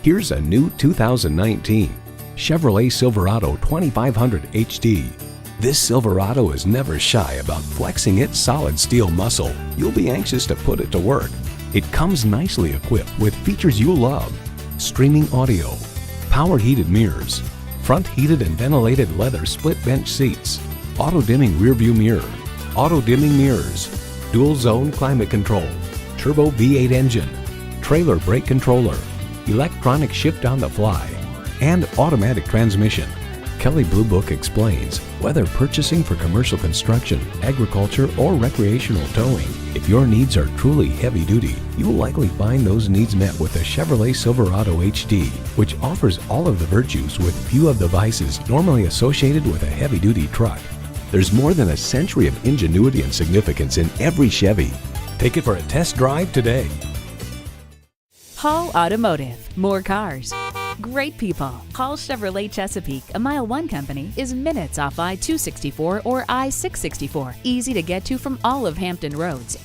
Here's a new 2019 Chevrolet Silverado 2500HD. This Silverado is never shy about flexing its solid steel muscle. You'll be anxious to put it to work. It comes nicely equipped with features you'll love: streaming audio, power heated mirrors, front heated and ventilated leather split bench seats, auto dimming rear view mirror, auto dimming mirrors, dual zone climate control, turbo V8 engine, trailer brake controller, electronic shift on the fly, and automatic transmission. Kelley Blue Book explains, whether purchasing for commercial construction, agriculture, or recreational towing, if your needs are truly heavy duty, you will likely find those needs met with the Chevrolet Silverado HD, which offers all of the virtues with few of the vices normally associated with a heavy duty truck. There's more than a century of ingenuity and significance in every Chevy. Take it for a test drive today. Hall Automotive, more cars, great people. Hall Chevrolet Chesapeake, a MileOne company, is minutes off I-264 or I-664. Easy to get to from all of Hampton roads.